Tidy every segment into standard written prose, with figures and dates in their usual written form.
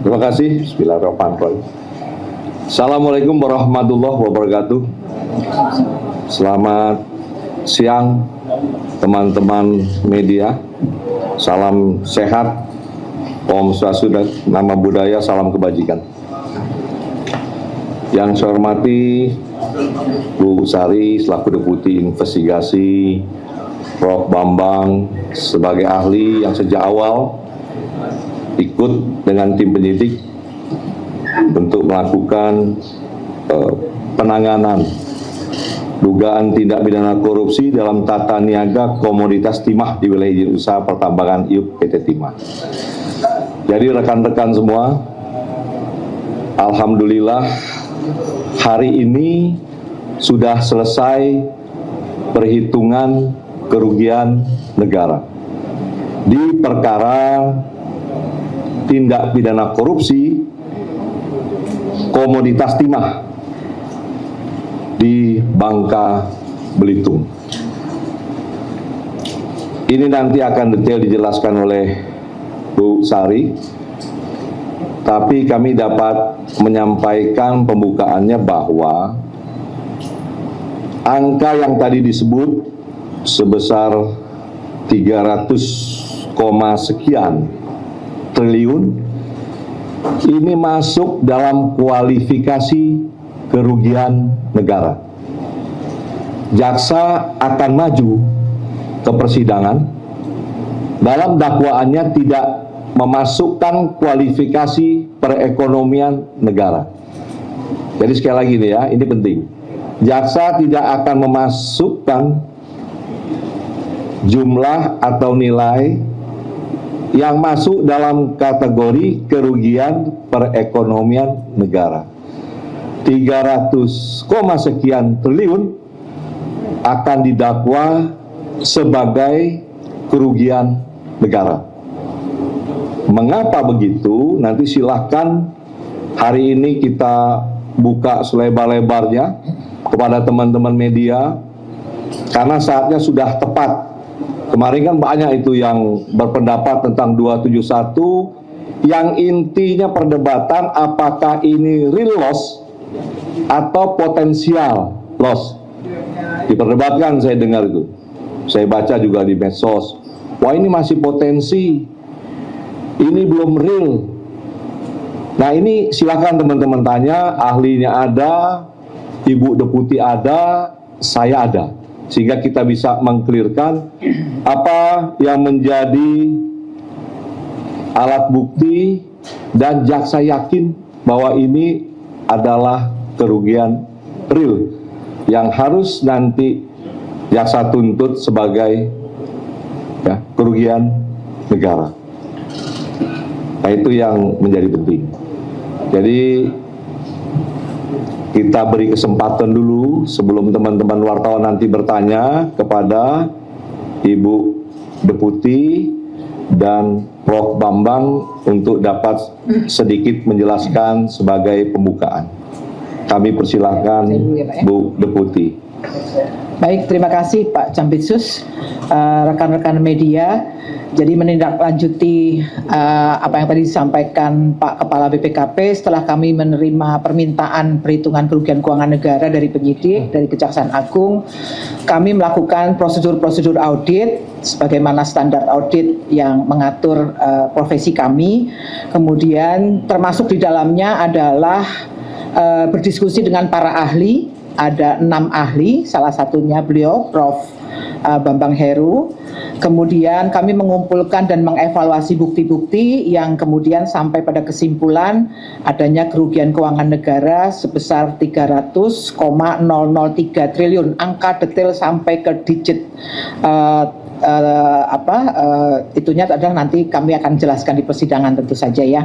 Terima kasih. Bismillahirrahmanirrahim. Assalamualaikum warahmatullahi wabarakatuh. Selamat siang teman-teman media. Salam sehat, Om Swastiastu, Nama Budaya, salam kebajikan. Yang saya hormati Bu Sari selaku Deputi Investigasi, Prof. Bambang sebagai ahli yang sejak awal ikut dengan tim penyidik untuk melakukan penanganan dugaan tindak pidana korupsi dalam tata niaga komoditas timah di wilayah izin usaha pertambangan IUP PT Timah. Jadi rekan-rekan semua, alhamdulillah hari ini sudah selesai perhitungan kerugian negara di perkara tindak pidana korupsi komoditas timah di Bangka Belitung. Ini nanti akan detail dijelaskan oleh Bu Sari, tapi kami dapat menyampaikan pembukaannya bahwa angka yang tadi disebut sebesar 300, sekian triliun ini masuk dalam kualifikasi kerugian negara. Jaksa akan maju ke persidangan, dalam dakwaannya tidak memasukkan kualifikasi perekonomian negara. Jadi sekali lagi nih ya, ini penting. Jaksa tidak akan memasukkan jumlah atau nilai yang masuk dalam kategori kerugian perekonomian negara. 300, sekian triliun akan didakwa sebagai kerugian negara. Mengapa begitu? Nanti silahkan hari ini kita buka selebar-lebarnya kepada teman-teman media, karena saatnya sudah tepat. Kemarin kan banyak itu yang berpendapat tentang 271, yang intinya perdebatan apakah ini real loss atau potensial loss. Diperdebatkan, saya dengar itu. Saya baca juga di medsos. Wah, ini masih potensi, ini belum real. Nah, ini silakan teman-teman tanya, ahlinya ada, Ibu Deputi ada, saya ada, sehingga kita bisa mengklirkan apa yang menjadi alat bukti dan jaksa yakin bahwa ini adalah kerugian real yang harus nanti jaksa tuntut sebagai kerugian negara. Nah, itu yang menjadi penting. Jadi kita beri kesempatan dulu sebelum teman-teman wartawan nanti bertanya kepada Ibu Deputi dan Prof. Bambang untuk dapat sedikit menjelaskan sebagai pembukaan. Kami persilahkan Bu Deputi. Baik, terima kasih Pak Campitsus, rekan-rekan media. Jadi menindaklanjuti apa yang tadi disampaikan Pak Kepala BPKP, setelah kami menerima permintaan perhitungan kerugian keuangan negara dari penyidik, dari Kejaksaan Agung, kami melakukan prosedur-prosedur audit sebagaimana standar audit yang mengatur profesi kami. Kemudian termasuk di dalamnya adalah berdiskusi dengan para ahli, ada 6 ahli, salah satunya beliau Prof. Bambang Heru. Kemudian kami mengumpulkan dan mengevaluasi bukti-bukti yang kemudian sampai pada kesimpulan adanya kerugian keuangan negara sebesar 300,003 triliun. Angka detail sampai ke digit itunya adalah nanti kami akan jelaskan di persidangan tentu saja ya.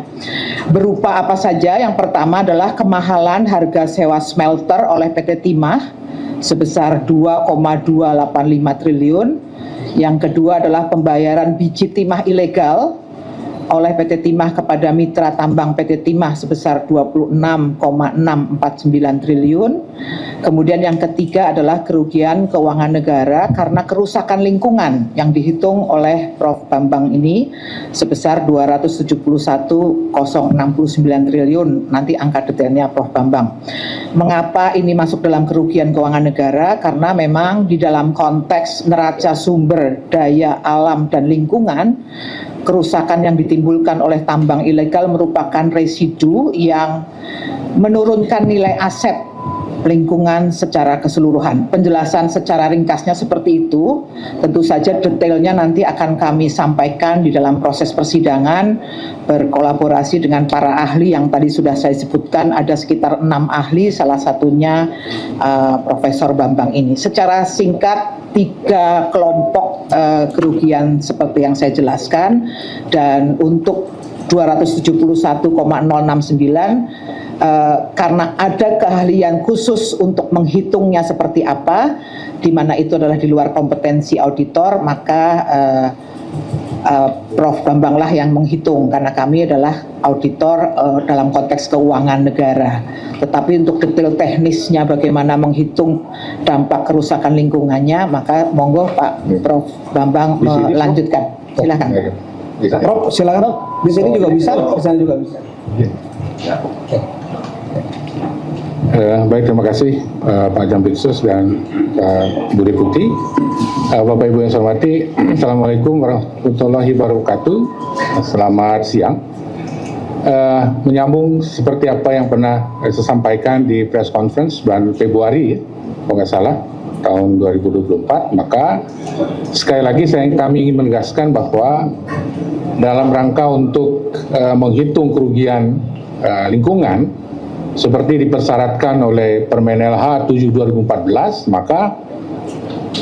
Berupa apa saja? Yang pertama adalah kemahalan harga sewa smelter oleh PT Timah sebesar 2,285 triliun. Yang kedua adalah pembayaran biji timah ilegal oleh PT Timah kepada mitra tambang PT Timah sebesar 26,649 triliun. Kemudian yang ketiga adalah kerugian keuangan negara karena kerusakan lingkungan yang dihitung oleh Prof. Bambang ini sebesar 271,069 triliun. Nanti angka detailnya Prof. Bambang. Mengapa ini masuk dalam kerugian keuangan negara? Karena memang di dalam konteks neraca sumber daya alam dan lingkungan, kerusakan yang ditimbulkan oleh tambang ilegal merupakan residu yang menurunkan nilai aset lingkungan secara keseluruhan. Penjelasan secara ringkasnya seperti itu. Tentu saja detailnya nanti akan kami sampaikan di dalam proses persidangan berkolaborasi dengan para ahli yang tadi sudah saya sebutkan. Ada sekitar 6 ahli, salah satunya Profesor Bambang ini. Secara singkat, 3 kelompok kerugian seperti yang saya jelaskan, dan untuk 271,069 karena ada keahlian khusus untuk menghitungnya seperti apa, di mana itu adalah di luar kompetensi auditor, maka Prof. Bambang lah yang menghitung, karena kami adalah auditor dalam konteks keuangan negara. Tetapi untuk detail teknisnya bagaimana menghitung dampak kerusakan lingkungannya, maka monggo Pak Prof. Bambang melanjutkan. Silakan. Prof, silakan. Di sini juga bisa, di sana juga bisa. Baik, terima kasih Pak Jampitsus dan Bu Deputi. Bapak Ibu yang saya hormati, Assalamualaikum warahmatullahi wabarakatuh. Selamat siang. Menyambung seperti apa yang pernah saya sampaikan di press conference bulan Februari, kalau nggak salah, tahun 2024, maka sekali lagi kami ingin menegaskan bahwa dalam rangka untuk menghitung kerugian lingkungan seperti dipersyaratkan oleh Permen LH 7/2014, maka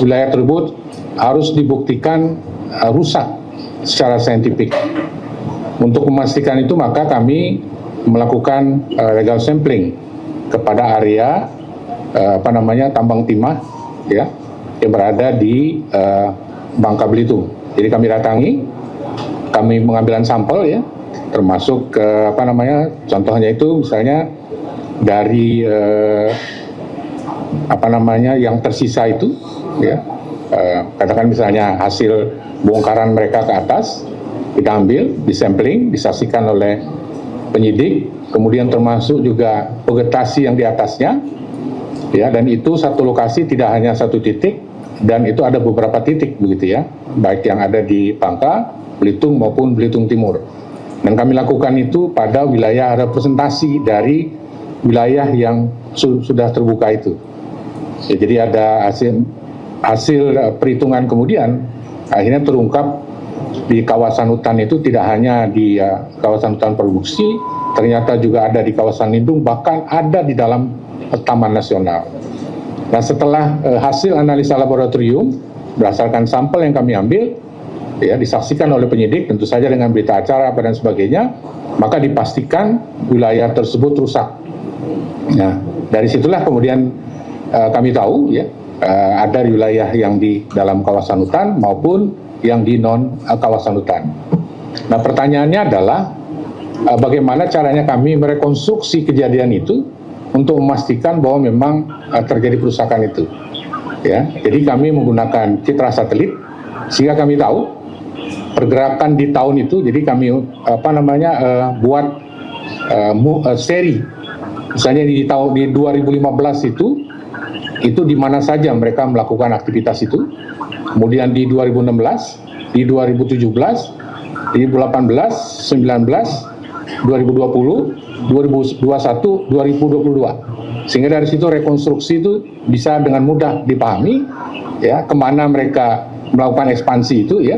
wilayah tersebut harus dibuktikan rusak secara saintifik. Untuk memastikan itu, maka kami melakukan legal sampling kepada area tambang timah ya yang berada di Bangka Belitung. Jadi kami datangi, kami mengambilan sampel ya, termasuk contohnya itu misalnya dari yang tersisa itu ya, katakan misalnya hasil bongkaran mereka ke atas, kita ambil, disampling, disaksikan oleh penyidik, kemudian termasuk juga vegetasi yang di atasnya ya, dan itu satu lokasi, tidak hanya satu titik, dan itu ada beberapa titik begitu ya, baik yang ada di Bangka, Belitung maupun Belitung Timur. Dan kami lakukan itu pada wilayah representasi dari wilayah yang sudah terbuka itu. Ya, jadi ada hasil perhitungan kemudian akhirnya terungkap di kawasan hutan itu tidak hanya di kawasan hutan produksi, ternyata juga ada di kawasan lindung, bahkan ada di dalam Taman Nasional. Nah, setelah hasil analisa laboratorium berdasarkan sampel yang kami ambil, ya disaksikan oleh penyidik, tentu saja dengan berita acara apa dan sebagainya, maka dipastikan wilayah tersebut rusak. Nah, dari situlah kemudian kami tahu ya ada wilayah yang di dalam kawasan hutan maupun yang di non kawasan hutan. Nah, pertanyaannya adalah bagaimana caranya kami merekonstruksi kejadian itu untuk memastikan bahwa memang terjadi perusakan itu. Ya, jadi kami menggunakan citra satelit sehingga kami tahu pergerakan di tahun itu. Jadi kami buat seri. Misalnya di tahun 2015 itu di mana saja mereka melakukan aktivitas itu. Kemudian di 2016, di 2017, di 2018, 19, 2020, 2021, 2022. Sehingga dari situ rekonstruksi itu bisa dengan mudah dipahami ya, kemana mereka melakukan ekspansi itu ya,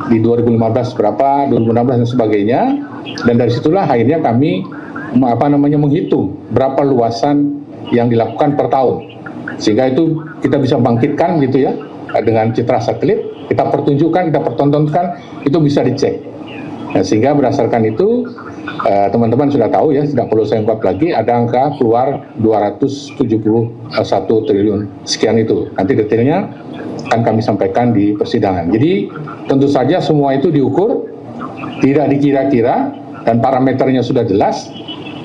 di 2015 berapa, 2016 dan sebagainya. Dan dari situlah akhirnya kami menghitung berapa luasan yang dilakukan per tahun, sehingga itu kita bisa bangkitkan gitu ya, dengan citra satelit kita pertunjukkan, kita pertontonkan, itu bisa dicek. Nah, sehingga berdasarkan itu teman-teman sudah tahu ya, tidak perlu saya ungkap lagi, ada angka keluar 271 triliun sekian itu. Nanti detailnya akan kami sampaikan di persidangan. Jadi tentu saja semua itu diukur tidak dikira-kira dan parameternya sudah jelas,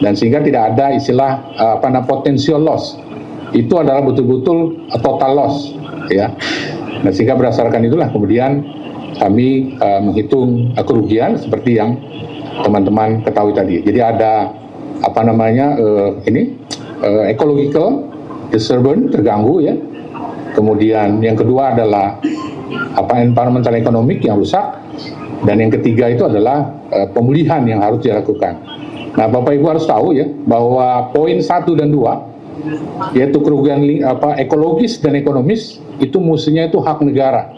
dan sehingga tidak ada istilah potential loss. Itu adalah betul-betul total loss, ya. Nah, sehingga berdasarkan itulah kemudian kami menghitung kerugian seperti yang teman-teman ketahui tadi. Jadi ada ecological disturbance, terganggu, ya. Kemudian yang kedua adalah environmental economic yang rusak, dan yang ketiga itu adalah pemulihan yang harus dilakukan. Nah, Bapak Ibu harus tahu, ya, bahwa poin 1 dan 2, yaitu kerugian ekologis dan ekonomis, itu mestinya itu hak negara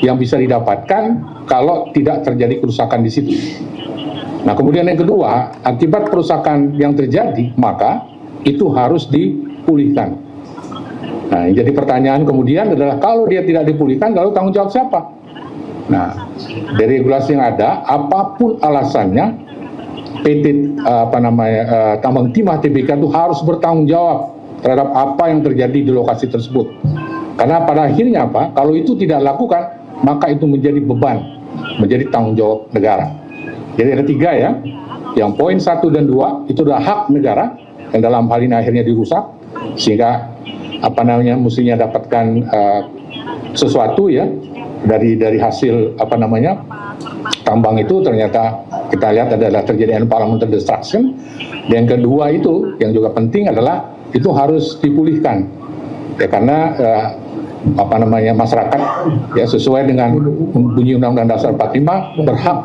yang bisa didapatkan kalau tidak terjadi kerusakan di situ. Nah, kemudian yang kedua, akibat kerusakan yang terjadi, maka itu harus dipulihkan. Nah, yang jadi pertanyaan kemudian adalah kalau dia tidak dipulihkan, lalu tanggung jawab siapa? Nah, dari regulasi yang ada, apapun alasannya, PT Tambang Timah Tbk itu harus bertanggung jawab terhadap apa yang terjadi di lokasi tersebut. Karena pada akhirnya kalau itu tidak dilakukan, maka itu menjadi beban, menjadi tanggung jawab negara. Jadi ada 3, ya. Yang poin 1 dan 2 itu adalah hak negara yang dalam hal ini akhirnya dirusak, sehingga mestinya dapatkan sesuatu, ya, dari hasil tambang itu ternyata kita lihat adalah terjadi environmental destruction. Dan yang kedua itu yang juga penting adalah itu harus dipulihkan, ya, karena masyarakat, ya, sesuai dengan bunyi Undang-Undang Dasar 45 berhak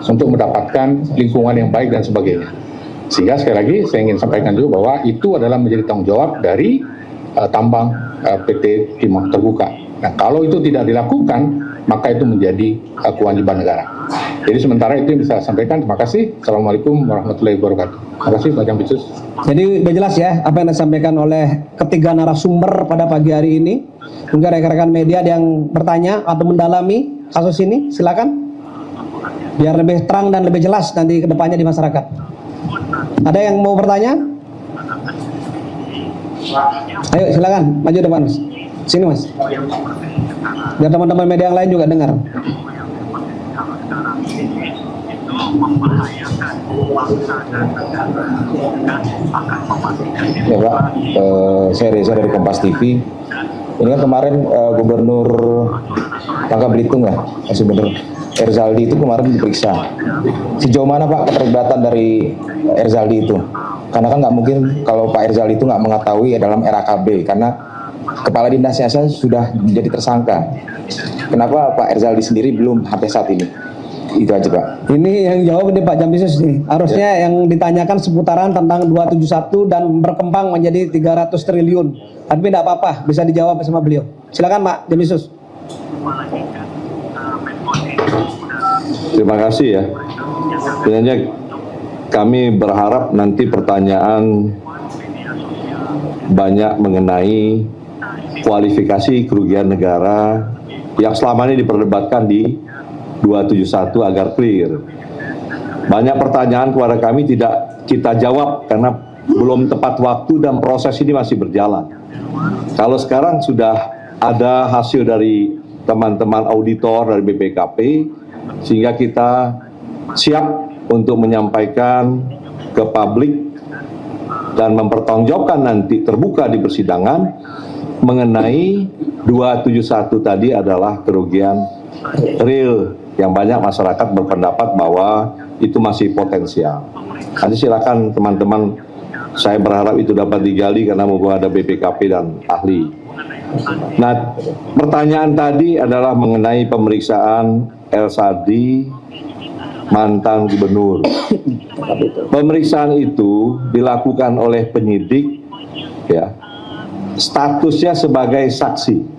untuk mendapatkan lingkungan yang baik dan sebagainya. Sehingga sekali lagi saya ingin sampaikan juga bahwa itu adalah menjadi tanggung jawab dari tambang PT Timah Terbuka. Nah, kalau itu tidak dilakukan, maka itu menjadi kewajiban negara. Jadi sementara itu yang bisa saya sampaikan. Terima kasih. Assalamualaikum warahmatullahi wabarakatuh. Terima kasih Pak Jampitsus. Jadi udah jelas, ya, apa yang disampaikan oleh ketiga narasumber pada pagi hari ini. Mungkin rekan-rekan media ada yang bertanya atau mendalami kasus ini, silakan. Biar lebih terang dan lebih jelas nanti ke depannya di masyarakat. Ada yang mau bertanya? Ayo silakan, maju depan, Mas. Sini, Mas. Biar teman-teman media yang lain juga dengar. Ya Pak, saya Reza dari Kompas TV. Ini kan kemarin Gubernur Bangka Belitung, ya, masih bener, Erzaldi itu kemarin diperiksa. Sejauh mana Pak keterlibatan dari Erzaldi itu? Karena kan nggak mungkin kalau Pak Erzaldi itu nggak mengetahui dalam RAKB, karena kepala dinasnya saya sudah menjadi tersangka. Kenapa Pak Erzaldi sendiri belum sampai saat ini? Itu aja Pak. Ini yang jawab nih Pak Jampitsus nih. Harusnya yang ditanyakan seputaran tentang 271 dan berkembang menjadi 300 triliun. Tapi tidak apa-apa, bisa dijawab sama beliau. Silakan Pak Jampitsus. Terima kasih, ya. Sebenarnya kami berharap nanti pertanyaan banyak mengenai kualifikasi kerugian negara yang selama ini diperdebatkan di 271 agar clear. Banyak pertanyaan kepada kami tidak kita jawab karena belum tepat waktu dan proses ini masih berjalan. Kalau sekarang sudah ada hasil dari teman-teman auditor dari BPKP, sehingga kita siap untuk menyampaikan ke publik dan mempertanggungjawabkan nanti terbuka di persidangan mengenai 271 tadi adalah kerugian real yang banyak masyarakat berpendapat bahwa itu masih potensial. Nanti silakan teman-teman, saya berharap itu dapat digali karena mumpung ada BPKP dan ahli. Nah, pertanyaan tadi adalah mengenai pemeriksaan Erzaldi, mantan gubernur. Pemeriksaan itu dilakukan oleh penyidik, ya, statusnya sebagai saksi.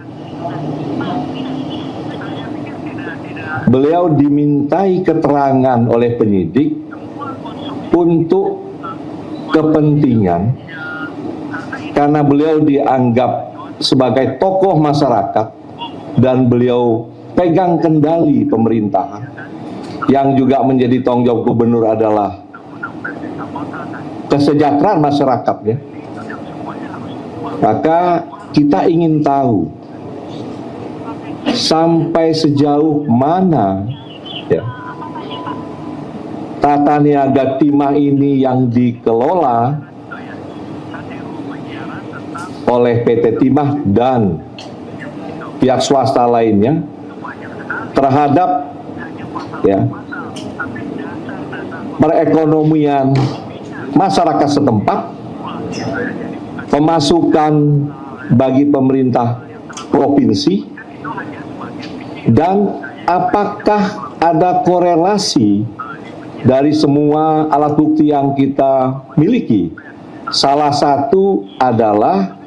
Beliau dimintai keterangan oleh penyidik untuk kepentingan karena beliau dianggap sebagai tokoh masyarakat dan beliau pegang kendali pemerintahan. Yang juga menjadi tanggung jawab gubernur adalah kesejahteraan masyarakatnya. Maka kita ingin tahu sampai sejauh mana, ya, tata niaga timah ini yang dikelola oleh PT Timah dan pihak swasta lainnya terhadap perekonomian masyarakat setempat, pemasukan bagi pemerintah provinsi, dan apakah ada korelasi dari semua alat bukti yang kita miliki. Salah satu adalah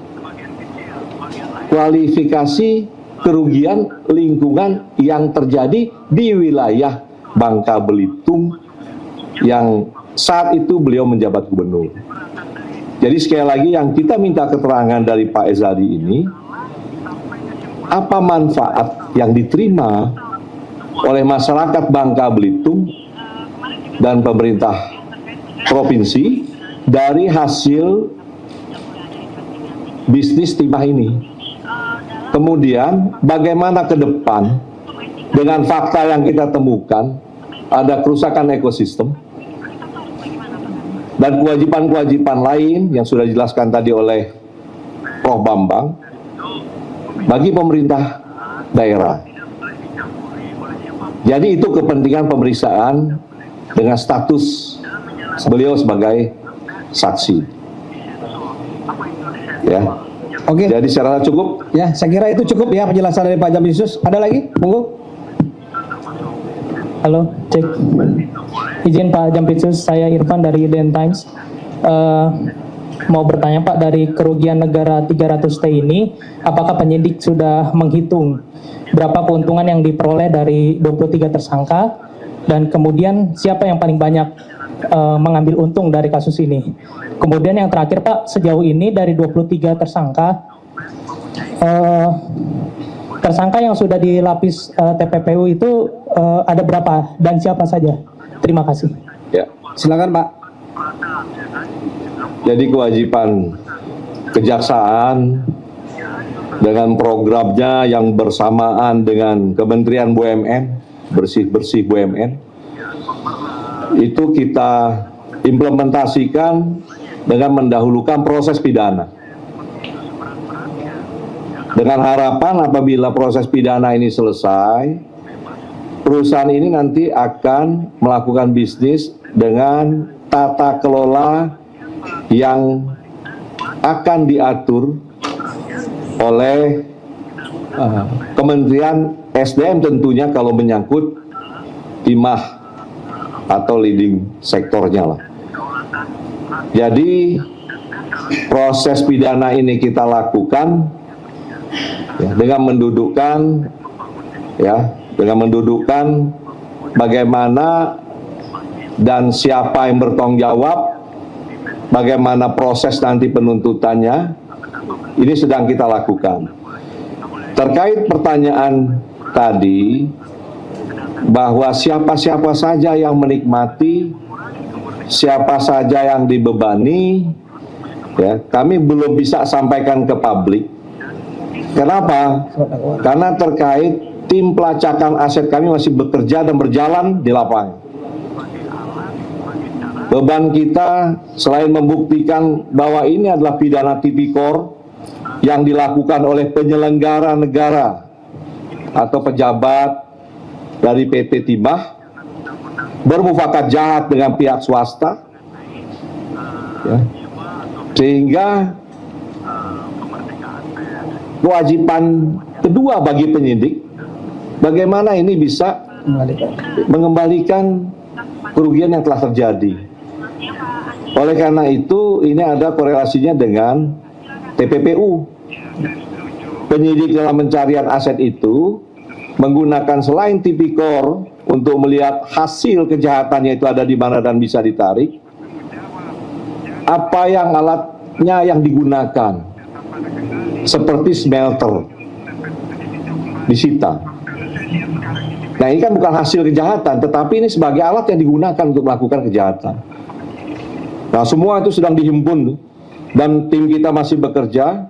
kualifikasi kerugian lingkungan yang terjadi di wilayah Bangka Belitung yang saat itu beliau menjabat gubernur. Jadi sekali lagi yang kita minta keterangan dari Pak Erzaldi ini, apa manfaat yang diterima oleh masyarakat Bangka Belitung dan pemerintah provinsi dari hasil bisnis timah ini. Kemudian bagaimana ke depan dengan fakta yang kita temukan ada kerusakan ekosistem dan kewajiban-kewajiban lain yang sudah dijelaskan tadi oleh Prof. Bambang bagi pemerintah daerah. Jadi itu kepentingan pemeriksaan dengan status beliau sebagai saksi. Ya. Oke. Jadi saya rasa cukup. Ya, saya kira itu cukup ya penjelasan dari Pak Jampitsus. Ada lagi? Monggo. Halo, cek. Izin Pak Jampitsus, saya Irfan dari Den Times. Mau bertanya Pak, dari kerugian negara 300T ini, apakah penyidik sudah menghitung berapa keuntungan yang diperoleh dari 23 tersangka, dan kemudian siapa yang paling banyak mengambil untung dari kasus ini? Kemudian yang terakhir Pak, sejauh ini dari 23 tersangka, tersangka yang sudah dilapis TPPU itu ada berapa dan siapa saja? Terima kasih. Ya. Silakan Pak. Jadi kewajiban kejaksaan dengan programnya yang bersamaan dengan Kementerian BUMN, bersih-bersih BUMN, itu kita implementasikan dengan mendahulukan proses pidana. Dengan harapan apabila proses pidana ini selesai, perusahaan ini nanti akan melakukan bisnis dengan tata kelola yang akan diatur oleh Kementerian SDM tentunya kalau menyangkut timah atau leading sektornya lah. Jadi proses pidana ini kita lakukan ya, dengan mendudukkan bagaimana dan siapa yang bertanggung jawab, bagaimana proses nanti penuntutannya, ini sedang kita lakukan. Terkait pertanyaan tadi, bahwa siapa-siapa saja yang menikmati, siapa saja yang dibebani, ya, kami belum bisa sampaikan ke publik. Kenapa? Karena terkait tim pelacakan aset kami masih bekerja dan berjalan di lapangan. Beban kita selain membuktikan bahwa ini adalah pidana tipikor yang dilakukan oleh penyelenggara negara atau pejabat dari PT Timah bermufakat jahat dengan pihak swasta, ya, sehingga kewajiban kedua bagi penyidik bagaimana ini bisa mengembalikan kerugian yang telah terjadi. Oleh karena itu, ini ada korelasinya dengan TPPU. Penyidik dalam pencarian aset itu menggunakan selain tipikor untuk melihat hasil kejahatannya itu ada di mana dan bisa ditarik, apa yang alatnya yang digunakan, seperti smelter, disita. Nah, ini kan bukan hasil kejahatan, tetapi ini sebagai alat yang digunakan untuk melakukan kejahatan. Nah, semua itu sedang dihimpun dan tim kita masih bekerja,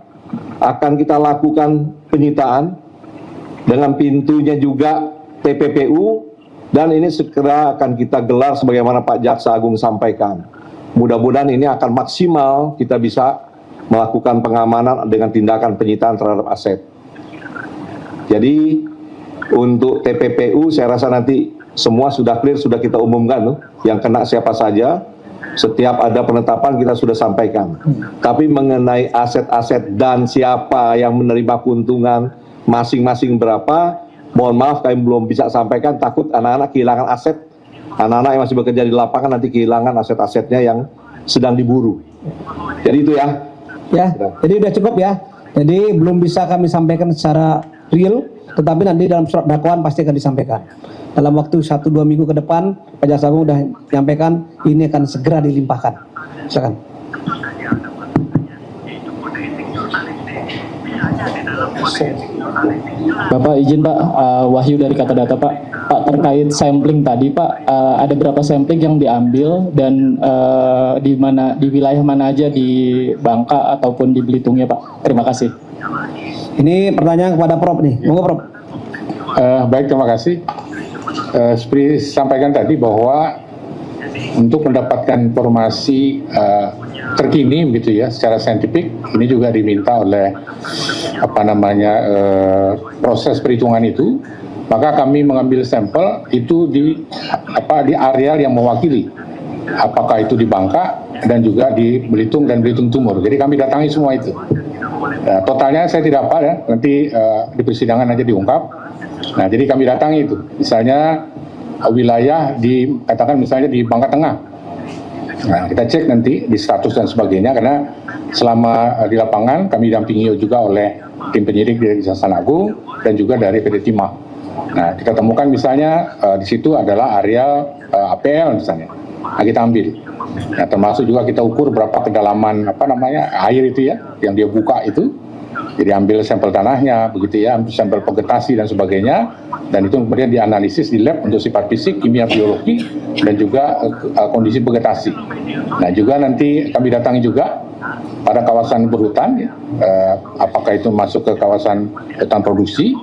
akan kita lakukan penyitaan dengan pintunya juga TPPU Dan ini segera akan kita gelar sebagaimana Pak Jaksa Agung sampaikan. Mudah-mudahan ini akan maksimal kita bisa melakukan pengamanan dengan tindakan penyitaan terhadap aset. Jadi untuk TPPU saya rasa nanti semua sudah clear, sudah kita umumkan tuh, yang kena siapa saja. Setiap ada penetapan kita sudah sampaikan. Tapi mengenai aset-aset dan siapa yang menerima keuntungan masing-masing berapa, mohon maaf kami belum bisa sampaikan, takut anak-anak kehilangan aset. Anak-anak yang masih bekerja di lapangan nanti kehilangan aset-asetnya yang sedang diburu. Jadi itu ya. Ya, jadi udah cukup ya. Jadi belum bisa kami sampaikan secara real, tetapi nanti dalam surat dakwaan pasti akan disampaikan. Dalam waktu 1-2 minggu ke depan, Pak Jaksa Agung sudah menyampaikan ini akan segera dilimpahkan. Silakan. Bapak izin Pak, Wahyu dari Kata Data Pak. Pak, terkait sampling tadi Pak, ada berapa sampling yang diambil dan di wilayah mana aja di Bangka ataupun di Belitungnya Pak? Terima kasih. Ini pertanyaan kepada Prof nih. Monggo Prof. Baik, terima kasih. Seperti sampaikan tadi bahwa untuk mendapatkan informasi terkini begitu ya secara saintifik, ini juga diminta oleh proses perhitungan itu, maka kami mengambil sampel itu di areal yang mewakili, apakah itu di Bangka dan juga di Belitung dan Belitung Timur. Jadi kami datangi semua itu. Totalnya saya tidak apa ya, nanti di persidangan aja diungkap. Nah, jadi kami datangi itu, misalnya wilayah katakan misalnya di Bangka Tengah. Nah, kita cek nanti di status dan sebagainya, karena selama di lapangan kami dampingi juga oleh tim penyidik dari Kejaksaan Agung dan juga dari PD Timah. Nah, kita temukan misalnya di situ adalah areal APL misalnya. Nah, kita ambil. Nah, termasuk juga kita ukur berapa kedalaman air itu ya, yang dia buka itu. Jadi ambil sampel tanahnya, begitu ya, ambil sampel vegetasi dan sebagainya, dan itu kemudian dianalisis di lab untuk sifat fisik, kimia, biologi, dan juga kondisi vegetasi. Nah, juga nanti kami datangi juga pada kawasan berhutan, ya, apakah itu masuk ke kawasan hutan produksi,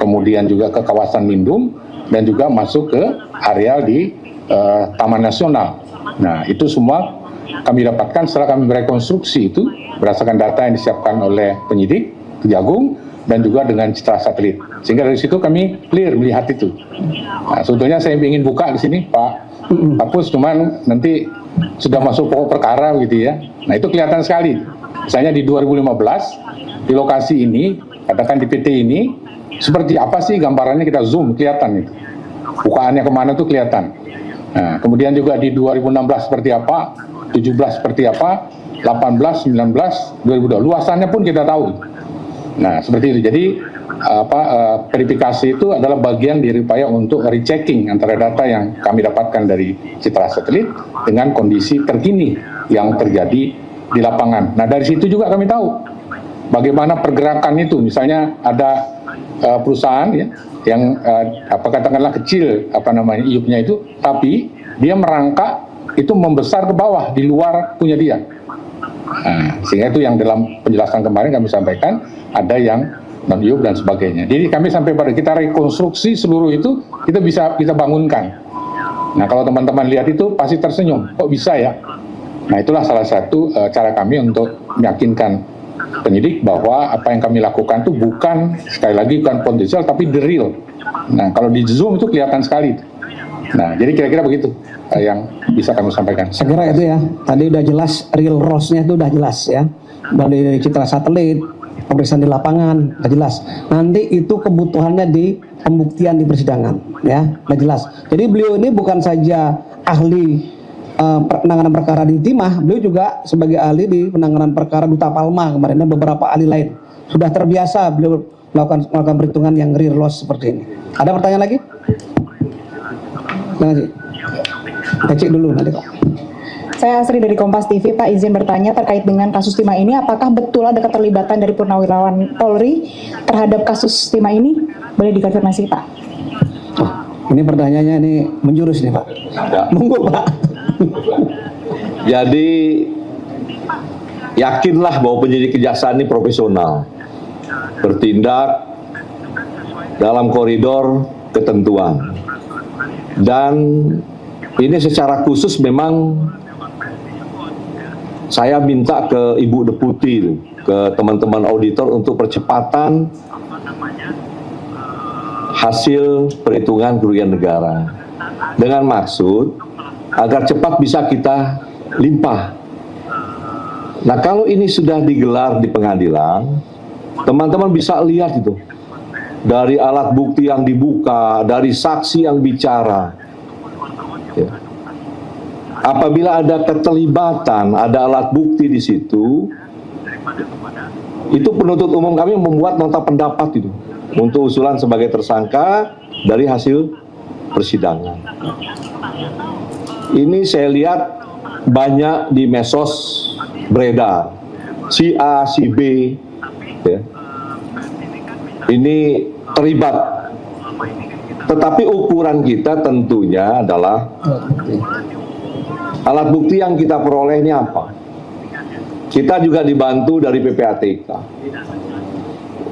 kemudian juga ke kawasan lindung, dan juga masuk ke areal di Taman Nasional. Nah, itu semua kami dapatkan setelah kami merekonstruksi itu berdasarkan data yang disiapkan oleh penyidik Kejagung dan juga dengan citra satelit. Sehingga dari situ kami clear melihat itu. Nah, sebetulnya saya ingin buka di sini Pak Kapus, cuman nanti sudah masuk pokok perkara gitu ya. Nah, itu kelihatan sekali. Misalnya di 2015 di lokasi ini, katakan di PT ini, seperti apa sih gambarannya, kita zoom kelihatan itu. Bukaannya kemana tuh kelihatan. Nah, kemudian juga di 2016 seperti apa, 17 seperti apa, 18, 19, 2022, luasannya pun kita tahu. Nah, seperti itu. Jadi verifikasi itu adalah bagian dari upaya untuk rechecking antara data yang kami dapatkan dari citra satelit dengan kondisi terkini yang terjadi di lapangan. Nah, dari situ juga kami tahu bagaimana pergerakan itu. Misalnya ada perusahaan ya yang katakanlah kecil iupnya itu, tapi dia merangkak itu membesar ke bawah di luar punya dia. Nah, sehingga itu yang dalam penjelasan kemarin kami sampaikan ada yang non-iup dan sebagainya. Jadi kami sampai pada kita rekonstruksi seluruh itu, kita bisa bangunkan. Nah, kalau teman-teman lihat itu pasti tersenyum, kok bisa ya? Nah, itulah salah satu cara kami untuk meyakinkan penyidik bahwa apa yang kami lakukan itu bukan, sekali lagi bukan potensial tapi the real. Nah, kalau di zoom itu kelihatan sekali. Nah, jadi kira-kira begitu yang bisa kami sampaikan. Saya kira itu ya, tadi udah jelas real ROS-nya itu udah jelas ya. Dari citra satelit, pemeriksaan di lapangan, udah jelas. Nanti itu kebutuhannya di pembuktian di persidangan, ya, udah jelas. Jadi beliau ini bukan saja ahli penanganan perkara di Timah, beliau juga sebagai ahli di penanganan perkara Duta Palma kemarin dan beberapa ahli lain. Sudah terbiasa beliau melakukan perhitungan yang real loss seperti ini. Ada pertanyaan lagi? Terima kasih. Cek dulu nanti kok. Saya Asri dari Kompas TV, Pak, izin bertanya terkait dengan kasus Timah ini, apakah betul ada keterlibatan dari Purnawirawan Polri terhadap kasus Timah ini? Boleh dikonfirmasi, Pak? Oh, ini pertanyaannya ini menjurus nih, Pak. Ya. Monggo, Pak. Jadi yakinlah bahwa penyidik kejaksaan ini profesional, bertindak dalam koridor ketentuan. Dan ini secara khusus memang saya minta ke Ibu Deputi, ke teman-teman auditor untuk percepatan hasil perhitungan kerugian negara. Dengan maksud agar cepat bisa kita limpah. Nah, kalau ini sudah digelar di pengadilan, teman-teman bisa lihat itu. Dari alat bukti yang dibuka, dari saksi yang bicara. Ya. Apabila ada keterlibatan, ada alat bukti di situ, itu penuntut umum kami membuat nota pendapat itu untuk usulan sebagai tersangka dari hasil persidangan. Ini saya lihat banyak di medsos beredar, si A, si B, ya. Ini terlibat. Tetapi ukuran kita tentunya adalah alat bukti yang kita peroleh ini apa. Kita juga dibantu dari PPATK.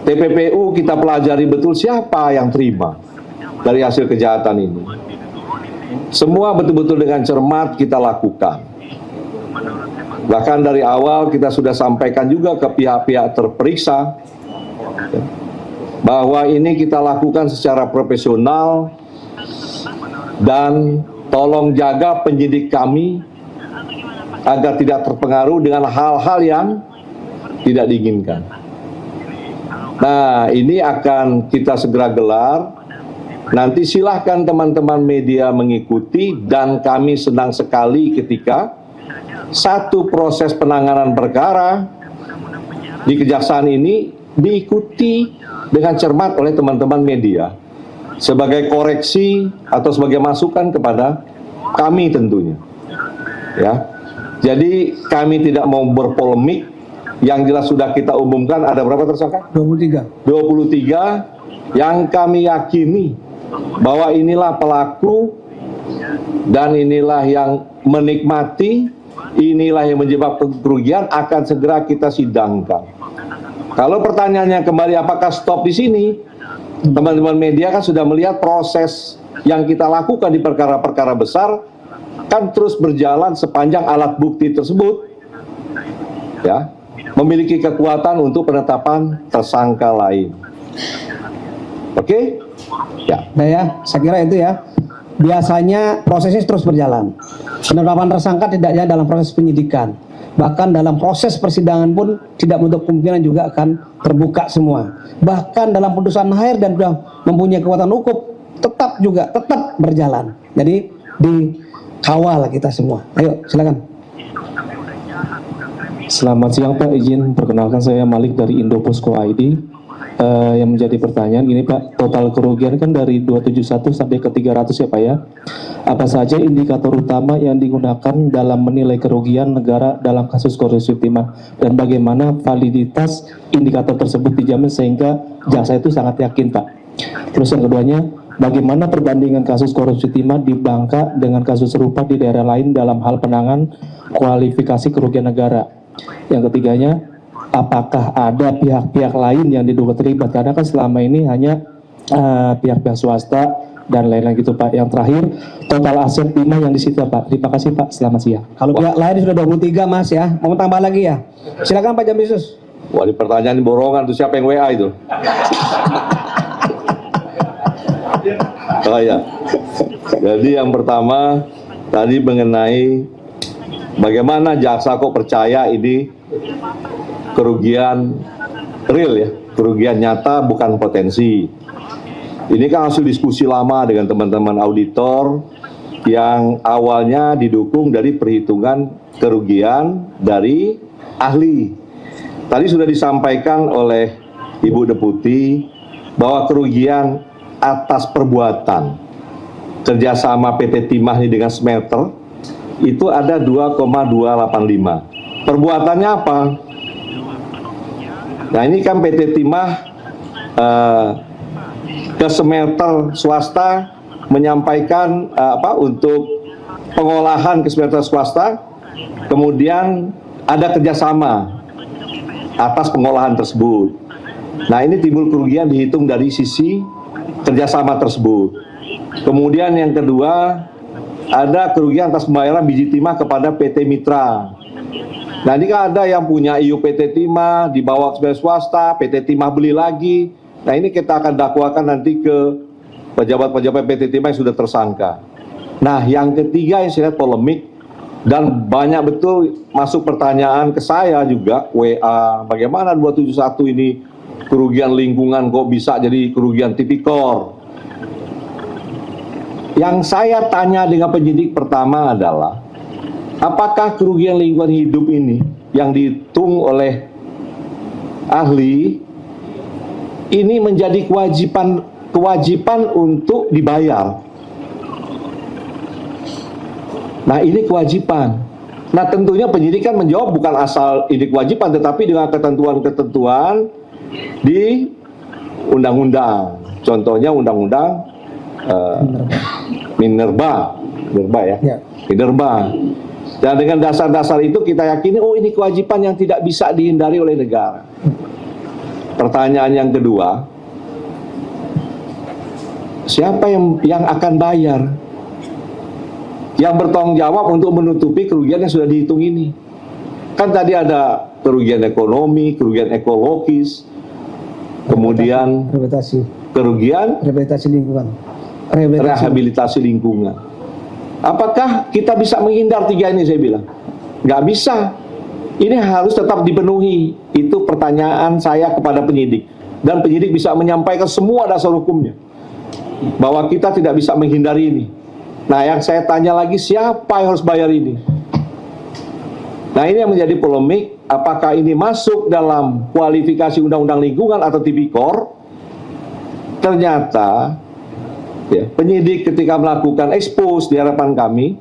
TPPU kita pelajari betul siapa yang terima dari hasil kejahatan ini. Semua betul-betul dengan cermat kita lakukan. Bahkan dari awal kita sudah sampaikan juga ke pihak-pihak terperiksa bahwa ini kita lakukan secara profesional dan tolong jaga penyidik kami agar tidak terpengaruh dengan hal-hal yang tidak diinginkan. Nah, ini akan kita segera gelar. Nanti silahkan teman-teman media mengikuti, dan kami senang sekali ketika satu proses penanganan perkara di kejaksaan ini diikuti dengan cermat oleh teman-teman media sebagai koreksi atau sebagai masukan kepada kami tentunya. Ya. Jadi kami tidak mau berpolemik, yang jelas sudah kita umumkan ada berapa tersangka? 23. 23 yang kami yakini bahwa inilah pelaku dan inilah yang menikmati, inilah yang menyebabkan kerugian, akan segera kita sidangkan. Kalau pertanyaannya kembali apakah stop di sini? Teman-teman media kan sudah melihat proses yang kita lakukan di perkara-perkara besar kan terus berjalan sepanjang alat bukti tersebut ya memiliki kekuatan untuk penetapan tersangka lain. Oke? Ya. Nah ya, saya kira itu ya. Biasanya prosesnya terus berjalan. Penetapan tersangka tidak hanya dalam proses penyidikan, bahkan dalam proses persidangan pun tidak menutup kemungkinan juga akan terbuka semua. Bahkan dalam putusan akhir dan sudah mempunyai kekuatan hukum tetap berjalan. Jadi dikawal kita semua. Ayo silakan. Selamat siang Pak, izin perkenalkan saya Malik dari Indoposko ID. Yang menjadi pertanyaan gini Pak, total kerugian kan dari 271 sampai ke 300 ya Pak ya. Apa saja indikator utama yang digunakan dalam menilai kerugian negara dalam kasus korupsi timah, dan bagaimana validitas indikator tersebut dijamin sehingga jaksa itu sangat yakin Pak. Terus yang keduanya, bagaimana perbandingan kasus korupsi timah di Bangka dengan kasus serupa di daerah lain dalam hal penanganan kualifikasi kerugian negara. Yang ketiganya, apakah ada pihak-pihak lain yang diduga terlibat, karena kan selama ini hanya pihak-pihak swasta dan lain-lain gitu Pak. Yang terakhir, total aset timah yang disita Pak. Terima kasih Pak, selamat siang. Kalau pihak lain sudah 23 Mas ya, mau tambah lagi ya? Silakan Pak Jambisus. Wah, di pertanyaan borongan itu siapa yang WA itu? Oh ya. Jadi yang pertama tadi mengenai bagaimana jaksa kok percaya ini kerugian real ya, kerugian nyata bukan potensi. Ini kan hasil diskusi lama dengan teman-teman auditor yang awalnya didukung dari perhitungan kerugian dari ahli. Tadi sudah disampaikan oleh Ibu Deputi bahwa kerugian atas perbuatan kerjasama PT Timah ini dengan smelter itu ada 2,285. Perbuatannya apa? Nah ini kan PT Timah ke smelter swasta menyampaikan untuk pengolahan ke smelter swasta, kemudian ada kerjasama atas pengolahan tersebut. Nah ini timbul kerugian dihitung dari sisi kerjasama tersebut. Kemudian yang kedua, ada kerugian atas pembayaran biji timah kepada PT Mitra. Nah, ini kan ada yang punya IU PT Timah, dibawa ke swasta, PT Timah beli lagi. Nah, ini kita akan dakwakan nanti ke pejabat-pejabat PT Timah yang sudah tersangka. Nah, yang ketiga yang saya lihat polemik, dan banyak betul masuk pertanyaan ke saya juga, WA, bagaimana 271 ini kerugian lingkungan kok bisa jadi kerugian tipikor. Yang saya tanya dengan penyidik pertama adalah, apakah kerugian lingkungan hidup ini yang dihitung oleh ahli ini menjadi kewajiban untuk dibayar? Nah, ini kewajiban. Nah, tentunya penyidik kan menjawab bukan asal ini kewajiban, tetapi dengan ketentuan-ketentuan di undang-undang. Contohnya undang-undang Minerba ya. Minerba. Dan dengan dasar-dasar itu kita yakini, oh ini kewajiban yang tidak bisa dihindari oleh negara. Pertanyaan yang kedua, siapa yang akan bayar? Yang bertanggung jawab untuk menutupi kerugian yang sudah dihitung ini. Kan tadi ada kerugian ekonomi, kerugian ekologis, kemudian rehabilitasi lingkungan. Apakah kita bisa menghindar tiga ini? Saya bilang nggak bisa. Ini harus tetap dipenuhi. Itu pertanyaan saya kepada penyidik, dan penyidik bisa menyampaikan semua dasar hukumnya bahwa kita tidak bisa menghindari ini. Nah, yang saya tanya lagi, siapa yang harus bayar ini? Nah, ini yang menjadi polemik. Apakah ini masuk dalam kualifikasi undang-undang lingkungan atau tipikor? Ternyata ya, penyidik ketika melakukan expose di hadapan kami,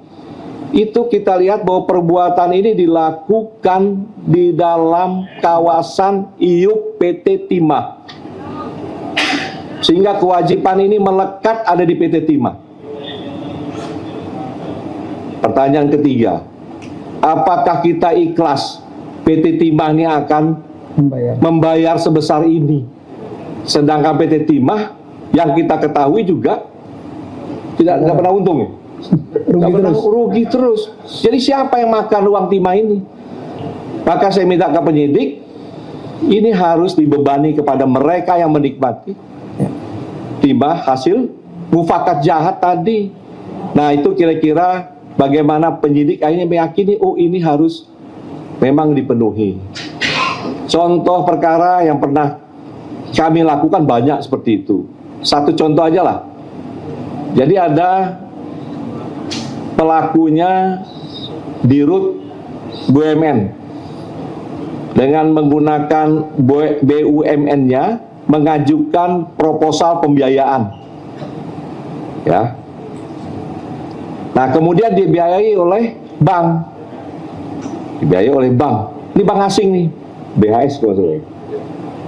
itu kita lihat bahwa perbuatan ini dilakukan di dalam kawasan IUP PT Timah, sehingga kewajiban ini melekat ada di PT Timah. Pertanyaan ketiga, apakah kita ikhlas PT Timah ini akan membayar sebesar ini, sedangkan PT Timah yang kita ketahui juga tidak pernah untung ya? Rugi terus. Jadi siapa yang makan uang timah ini? Maka saya minta ke penyidik, ini harus dibebani kepada mereka yang menikmati timah hasil mufakat jahat tadi. Nah, itu kira-kira bagaimana penyidik akhirnya meyakini, oh ini harus memang dipenuhi. Contoh perkara yang pernah kami lakukan banyak seperti itu. Satu contoh aja lah. Jadi ada pelakunya Dirut BUMN dengan menggunakan BUMN-nya mengajukan proposal pembiayaan. Ya. Nah, kemudian dibiayai oleh bank. Dibiayai oleh bank. Ini bank asing nih, BHS maksudnya.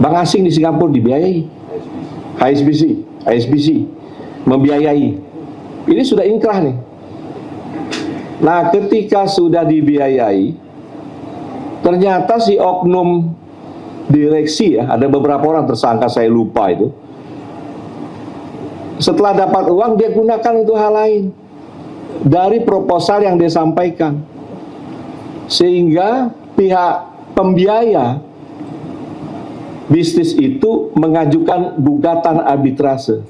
Bank asing di Singapura dibiayai. HSBC membiayai. Ini sudah inkrah nih. Nah, ketika sudah dibiayai, ternyata si oknum direksi ya, ada beberapa orang tersangka, saya lupa itu. Setelah dapat uang, dia gunakan untuk hal lain dari proposal yang dia sampaikan. Sehingga pihak pembiaya bisnis itu mengajukan gugatan arbitrase.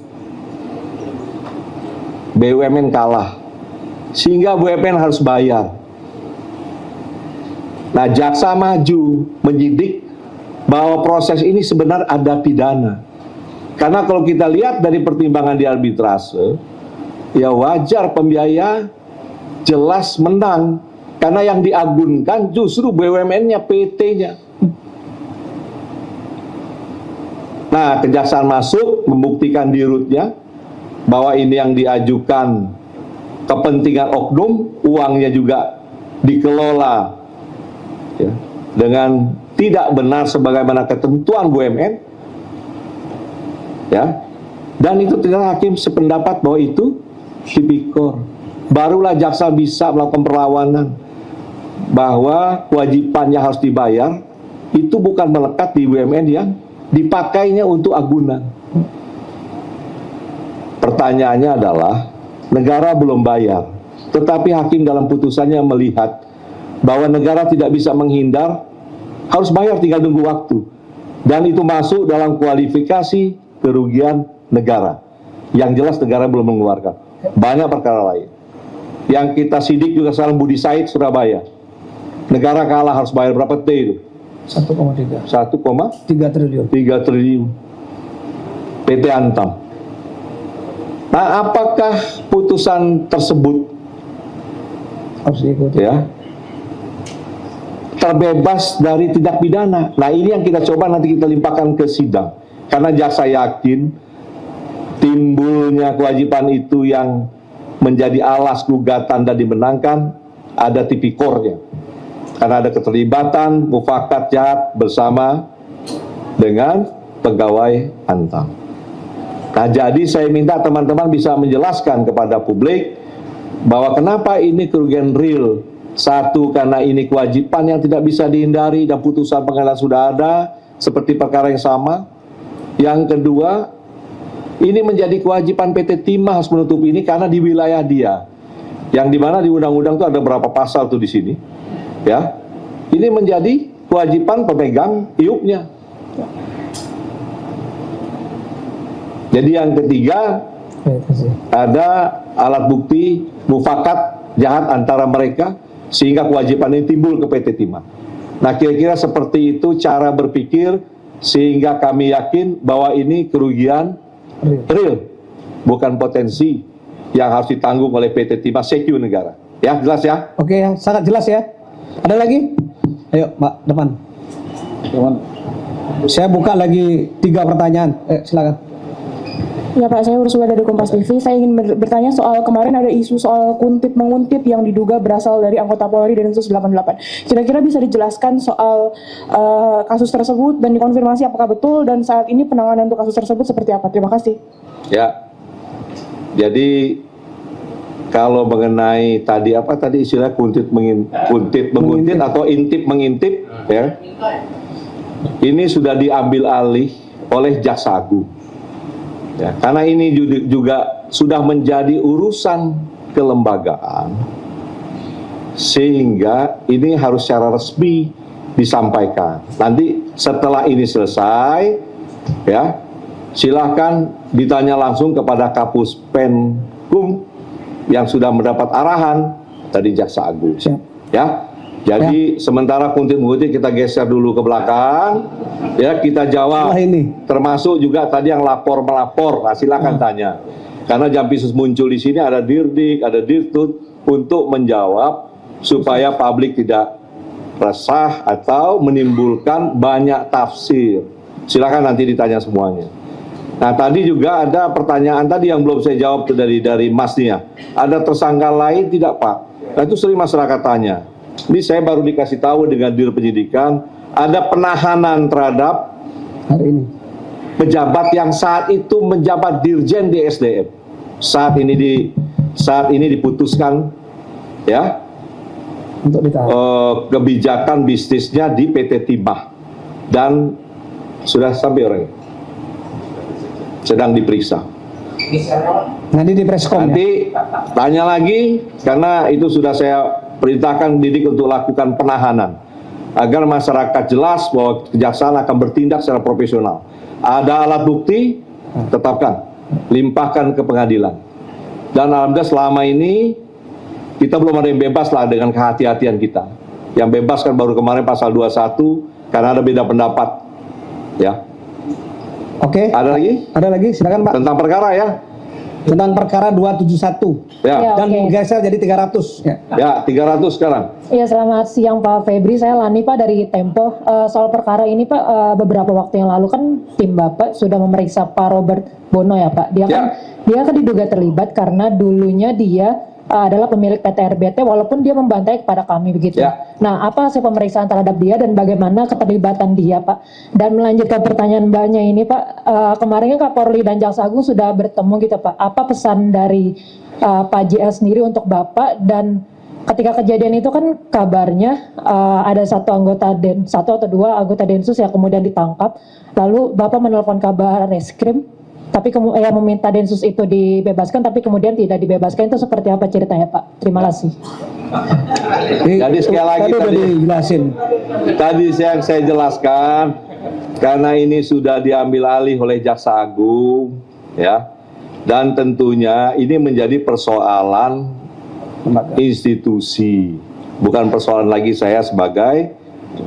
BUMN kalah, sehingga BUMN harus bayar. Nah, jaksa maju menyidik bahwa proses ini sebenarnya ada pidana. Karena kalau kita lihat dari pertimbangan di arbitrase, ya wajar pembiaya jelas menang, karena yang diagunkan justru BUMN-nya, PT-nya. Nah, kejaksaan masuk membuktikan Dirutnya bahwa ini yang diajukan kepentingan oknum, uangnya juga dikelola ya, dengan tidak benar sebagaimana ketentuan BUMN, ya, dan itu ternyata hakim sependapat bahwa itu tipikor. Barulah jaksa bisa melakukan perlawanan bahwa kewajibannya harus dibayar itu bukan melekat di BUMN yang dipakainya untuk agunan. pertanyaannya adalah negara belum bayar, tetapi hakim dalam putusannya melihat bahwa negara tidak bisa menghindar, harus bayar, tinggal tunggu waktu. Dan itu masuk dalam kualifikasi kerugian negara. Yang jelas negara belum mengeluarkan. Banyak perkara lain. Yang kita sidik juga sekarang Budi Said Surabaya. Negara kalah harus bayar berapa T itu? 1,3 1,3 triliun. triliun. PT Antam. Nah, apakah putusan tersebut Harus diikuti. ya terbebas dari tindak pidana? Nah, ini yang kita coba nanti kita limpahkan ke sidang. Karena jaksa yakin timbulnya kewajiban itu yang menjadi alas gugatan dan dimenangkan ada tipikornya. Karena ada keterlibatan mufakat jahat bersama dengan pegawai Antam. Nah, jadi saya minta teman-teman bisa menjelaskan kepada publik bahwa kenapa ini kerugian real. Satu, karena ini kewajiban yang tidak bisa dihindari dan putusan pengadilan sudah ada seperti perkara yang sama. Yang kedua, ini menjadi kewajiban PT Timah harus menutupi ini karena di wilayah dia. Yang dimana di undang-undang itu ada berapa pasal tuh di sini, ya. Ini menjadi kewajiban pemegang iupnya. Jadi yang ketiga, ada alat bukti mufakat jahat antara mereka sehingga kewajiban ini timbul ke PT Timah. Nah, kira-kira seperti itu cara berpikir sehingga kami yakin bahwa ini kerugian real, bukan potensi yang harus ditanggung oleh PT Timah secu negara. Ya, jelas ya? Oke ya, sangat jelas ya. Ada lagi? Ayo, Mbak, depan. Saya buka lagi 3 pertanyaan. Silakan. Ya Pak, saya Ursula dari Kompas TV. Saya ingin bertanya soal kemarin ada isu soal kuntit-menguntit yang diduga berasal dari anggota Polri Densus 88. Kira-kira bisa dijelaskan soal kasus tersebut dan dikonfirmasi apakah betul dan saat ini penanganan untuk kasus tersebut seperti apa? Terima kasih. Ya. Jadi kalau mengenai tadi apa tadi istilah kuntit menguntit atau intip mengintip ya. Ini sudah diambil alih oleh Jaksa Agung. Ya, karena ini juga sudah menjadi urusan kelembagaan, sehingga ini harus secara resmi disampaikan. Nanti setelah ini selesai, ya silakan ditanya langsung kepada Kapus Penkum yang sudah mendapat arahan dari Jaksa Agung. Ya. Jadi sementara kuntit-menguntit kita geser dulu ke belakang, ya kita jawab. Ini. Termasuk juga tadi yang lapor-melapor, nah, silakan tanya. Karena Jampitsus muncul di sini ada Dirdik, ada Dirtut untuk menjawab supaya publik tidak resah atau menimbulkan banyak tafsir. Silakan nanti ditanya semuanya. Nah, tadi juga ada pertanyaan tadi yang belum saya jawab dari Masnya. Ada tersangka lain tidak, Pak? Nah, itu sering masyarakat tanya. Ini saya baru dikasih tahu dengan Dir Penyidikan ada penahanan terhadap Hari ini. pejabat yang saat itu menjabat Dirjen di SDM. Saat ini diputuskan ya Untuk ditahan. kebijakan bisnisnya di PT Timah dan sudah sampai orangnya sedang diperiksa. Nanti di preskom Nanti tanya lagi karena itu sudah saya perintahkan penyidik untuk lakukan penahanan agar masyarakat jelas bahwa kejaksaan akan bertindak secara profesional. Ada alat bukti, tetapkan, limpahkan ke pengadilan. Dan alhamdulillah selama ini kita belum ada yang bebas lah dengan kehati-hatian kita. Yang bebas kan baru kemarin pasal 21 karena ada beda pendapat. Ya. Oke. Ada lagi? Ada lagi, silakan Pak. Tentang perkara ya. Tentang perkara 271. Ya. Dan oke. geser jadi 300. Ya. Ya, 300 sekarang. Ya, selamat siang Pak Febri, saya Lani Pak dari Tempo. Soal perkara ini Pak, beberapa waktu yang lalu kan tim Bapak sudah memeriksa Pak Robert Bono ya Pak. Dia kan diduga terlibat karena dulunya dia adalah pemilik PT RBT walaupun dia membantai kepada kami begitu. Ya. Nah, apa hasil pemeriksaan terhadap dia dan bagaimana keterlibatan dia Pak? Dan melanjutkan pertanyaan Mbaknya ini Pak, kemarin kan Kapolri dan Jaksa Agung sudah bertemu gitu Pak. Apa pesan dari Pak JL sendiri untuk Bapak dan ketika kejadian itu kan kabarnya ada satu atau dua anggota Densus yang kemudian ditangkap. Lalu Bapak menelpon kabar reskrim tapi meminta Densus itu dibebaskan, tapi kemudian tidak dibebaskan, itu seperti apa ceritanya Pak? Terima kasih. Jadi sekali lagi udah dijelasin. Tadi yang saya jelaskan, karena ini sudah diambil alih oleh Jaksa Agung, ya, dan tentunya ini menjadi persoalan institusi, bukan persoalan lagi saya sebagai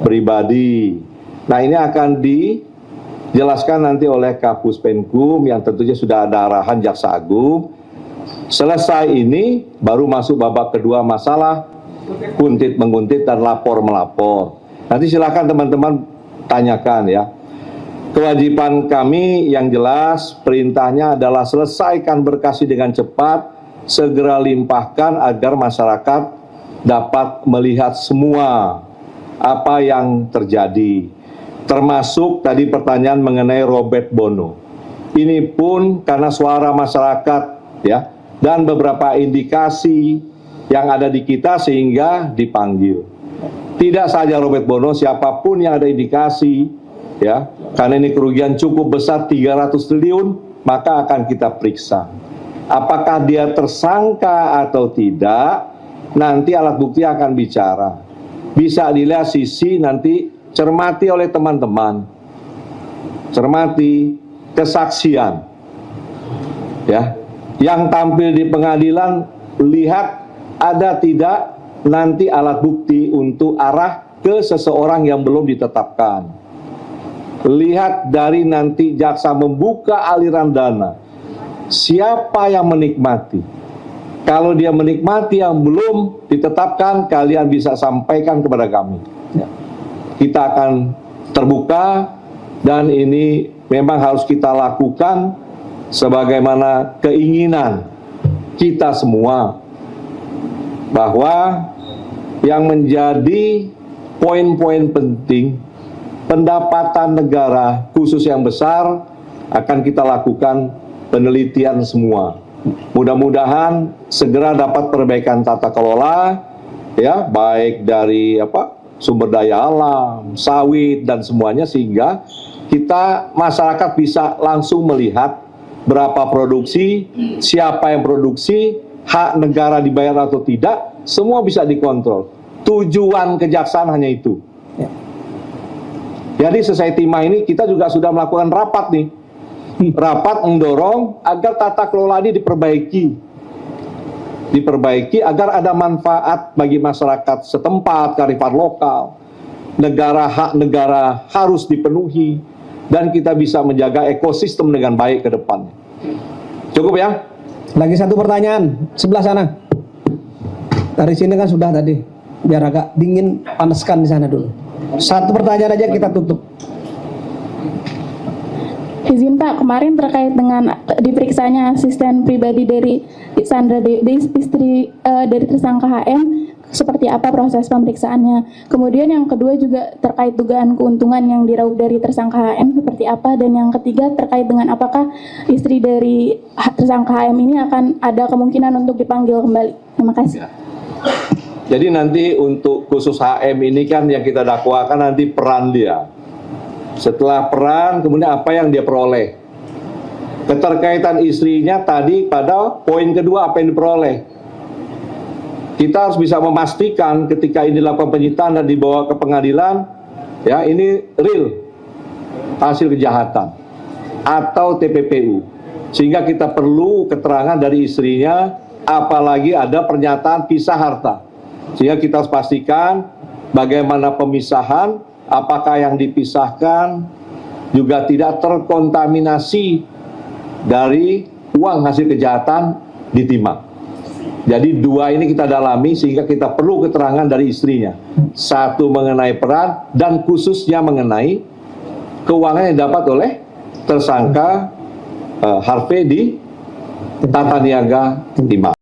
pribadi. Nah, ini akan dijelaskan nanti oleh Kapus Penkum yang tentunya sudah ada arahan Jaksa Agung. Selesai ini baru masuk babak kedua, masalah kuntit menguntit dan lapor melapor. Nanti silakan teman-teman tanyakan ya. Kewajiban kami yang jelas, perintahnya adalah selesaikan berkas dengan cepat, segera limpahkan agar masyarakat dapat melihat semua apa yang terjadi. Termasuk tadi pertanyaan mengenai Robert Bono. Ini pun karena suara masyarakat ya, dan beberapa indikasi yang ada di kita sehingga dipanggil. Tidak saja Robert Bono, siapapun yang ada indikasi ya, karena ini kerugian cukup besar 300 triliun, maka akan kita periksa. Apakah dia tersangka atau tidak, nanti alat bukti akan bicara. Bisa dilihat sisi nanti, cermati oleh teman-teman. Cermati kesaksian. Ya, yang tampil di pengadilan, lihat ada tidak nanti alat bukti untuk arah ke seseorang yang belum ditetapkan. Lihat dari nanti jaksa membuka aliran dana, siapa yang menikmati. Kalau dia menikmati yang belum ditetapkan, kalian bisa sampaikan kepada kami. Kita akan terbuka, dan ini memang harus kita lakukan sebagaimana keinginan kita semua, bahwa yang menjadi poin-poin penting pendapatan negara khusus yang besar akan kita lakukan penelitian semua. Mudah-mudahan segera dapat perbaikan tata kelola ya, baik dari sumber daya alam, sawit dan semuanya, sehingga kita masyarakat bisa langsung melihat berapa produksi, siapa yang produksi, hak negara dibayar atau tidak, semua bisa dikontrol. Tujuan kejaksaan hanya itu. Jadi selesai timah ini kita juga sudah melakukan rapat nih. Rapat mendorong agar tata kelola ini diperbaiki agar ada manfaat bagi masyarakat setempat, kearifan lokal. Hak negara harus dipenuhi, dan kita bisa menjaga ekosistem dengan baik ke depannya. Cukup ya? Lagi satu pertanyaan, sebelah sana. Dari sini kan sudah tadi, biar agak dingin, panaskan di sana dulu. Satu pertanyaan aja kita tutup. Izin Pak, kemarin terkait dengan diperiksanya asisten pribadi dari Sandra Dewi, istri dari tersangka HM, seperti apa proses pemeriksaannya. Kemudian yang kedua juga terkait dugaan keuntungan yang diraup dari tersangka HM seperti apa. Dan yang ketiga terkait dengan apakah istri dari tersangka HM ini akan ada kemungkinan untuk dipanggil kembali. Terima kasih. Jadi nanti untuk khusus HM ini kan yang kita dakwakan nanti peran dia. Setelah peran, kemudian apa yang dia peroleh. Keterkaitan istrinya tadi pada poin kedua apa yang diperoleh. Kita harus bisa memastikan ketika ini dilakukan penyitaan dan dibawa ke pengadilan, ya ini real hasil kejahatan atau TPPU. Sehingga kita perlu keterangan dari istrinya, apalagi ada pernyataan pisah harta. Sehingga kita harus pastikan bagaimana pemisahan, apakah yang dipisahkan juga tidak terkontaminasi dari uang hasil kejahatan ditimah. Jadi dua ini kita dalami sehingga kita perlu keterangan dari istrinya. Satu mengenai peran dan khususnya mengenai keuangan yang dapat oleh tersangka Harvey di tata niaga timah.